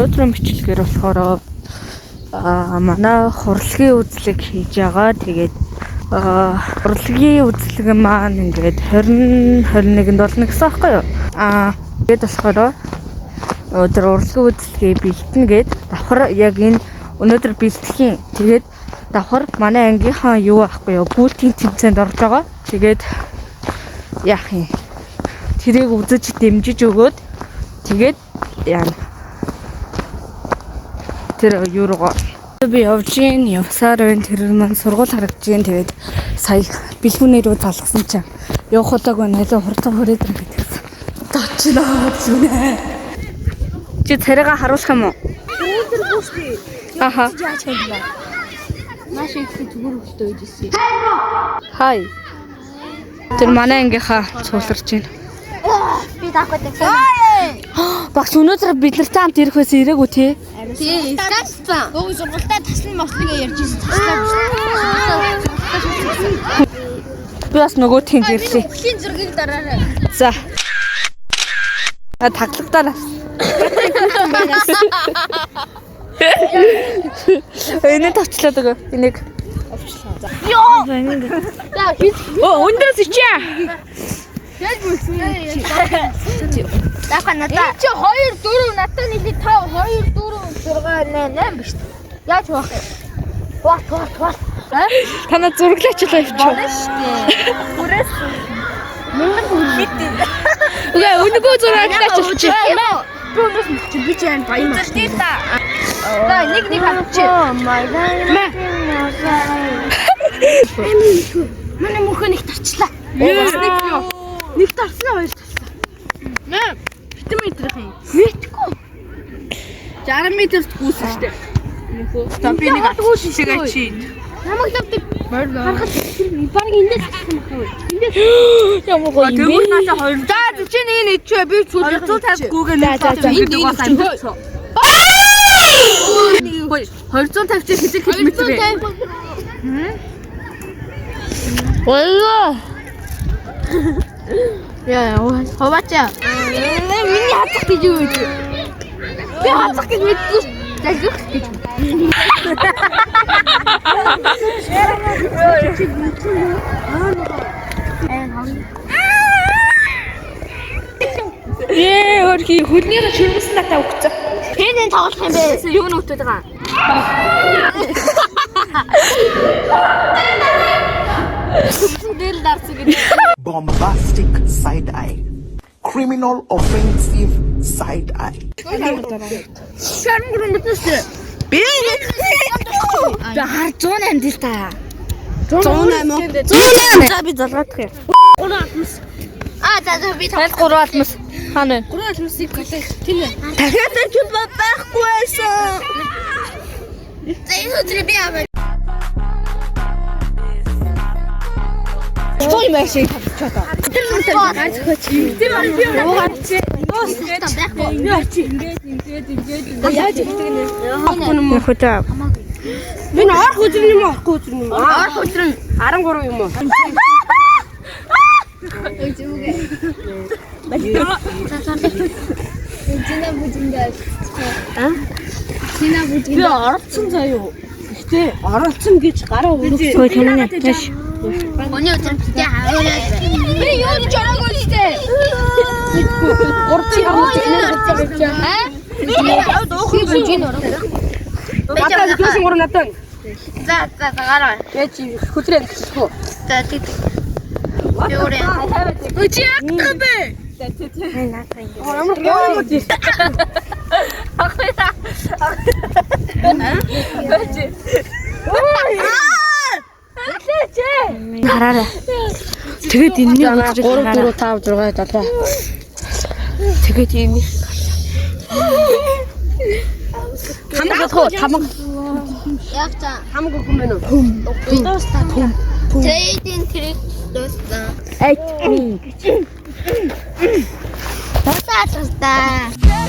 Өдрийн бичлэгээр болохоор манай хурлагийн үзлэг хийж байгаа. Тэгээд хурлагийн үзлэг маань ингээд 20-21-нд болно гэсэн аахгүй юу? Тэгээд болохоор өдөр урлагийн үзлэгээ бэлтэнэ гээд давхар яг энэ өнөөдөр бэлтгэхийн. Тэгээд давхар манай ангийнхаа юу аахгүй юу? Гүйлтийн тэмцээнд орж байгаа. Тэгээд яах юм? Тэрийг үзэж дэмжиж өгөөд тэгээд яана. Тэр юу руугаа би явсаар байна. Тэр маань сургууль харагдаж байна. Тэгээд сая бэлгүүнээ рүү залгасан чинь явах удаагүй нэлээ хурдан хүрээд ирэх гэсэн. Тачнаа зүнэ. Чи царайгаа харуулах юм уу? Өдөр бүсгүй. Аха. Яаж хэлбэ? Маш их зүгээр хөлтөө үйдсэн. Хай. Тэр манай ангийнхаа цууларч байна. Би даахгүй дээ. Багш өнөөдөр бид нартай хамт ирэх байсан ирээгүй тий. Тий, статсан. Гоо сургуультай таслан мослогээ ярьж ирсэн таслаа. Би бас нөгөө тийм ирлээ. Хөлийн зургийг дараарай. За. Таглагтаар. Энийг тавчлаад өгөө. Энийг. Йоо. За, хит. Өндөөс ичээ. Яаж бүсэн юм? Даахгүй надаа. Чи 2 4 надад нийлээ 5 2 4 6 8 биш. Яаж байх вэ? What? Танаа зураглаачлаа явчих. Хүрээс мөнгө хүлээдээ. Үгүй өнөөгөө зураглаач чи. Би өнөөс чи би ч юм баян маа. За нэг хавчих. Манай мөнхөө нэг тарчлаа. Нэг тарснаа хоёр тарслаа. Маа битэн метрийнх юм. Мэдгүй. 60 метрт гүйсэжтэй. За би нэг атгуулшигээ чи. Намайг давдаг. Харахад баг эндээс татсан байна. Эндээс Ямар гоё юм бэ? Тэгвэл наашаа 2. За чи нэг нэчвэ би 250-гүйгээ нэг энд бас амжилт. 250 чи хэзээ километр вэ? Ваа. Яа, ховаачаа. Миний хацах гэж юу вэ? Би хацах гэж мэдгүй. Залгих гэж. Хөрхи хөлнийх чирмэсэн натаа өгцөө. Тэний тоглох юм бэ? Юу нүгтээд байгаа? Bombastic side eye. Criminal offensive side eye. Шармгэр мэднэстэй. Би хар 108 дил та. 108 уу? 108. За би залгаадах юм. 3 за би 3 алмас. Хаана вэ? 3 алмасыг галах тийм ээ. Дахиад ч байхгүй байсан. За энэ өдөр би аваа. Той машин тавьчихаа та. Тэр нүртэй ганц хөч. Тэр би уугаад чи. Ингээд байхгүй. Яа чи ингээд. Яаж ихтэй нэ? Яг хөтөө. Би орох өдөр юм уу? Орох өдөр юм уу? Орох өдөр нь 13 юм уу? Ой зүгээ. Жина бүжиндээ. Жина бүжинд. Би оролцсон заяа. Гэтэ оролцсон гэж гараа өргөж. Ой тэнэ. Тэш. Өний өдөр битээ хаваарай. Би юу гэж ороогүй л дээ. Урцыг ороогүй. Аа? Дуухгүй бүжин ороо. Батал дүүсэн гур надад. За гараа. Чи хөтрэн гэчихгүй. За тийм. Юурэ. Ой чи яах бэ? Ямар гоё юм. Хараарай. Тэгээд энэний 3 4 5 6 7. Тэгээд ийм. Хамаг болох уу? Хамаг. Яг та. Хамаг өгөх юм байна уу? Дуустаа. Тэйдин трик дуустаа. Эй. Дуустаа.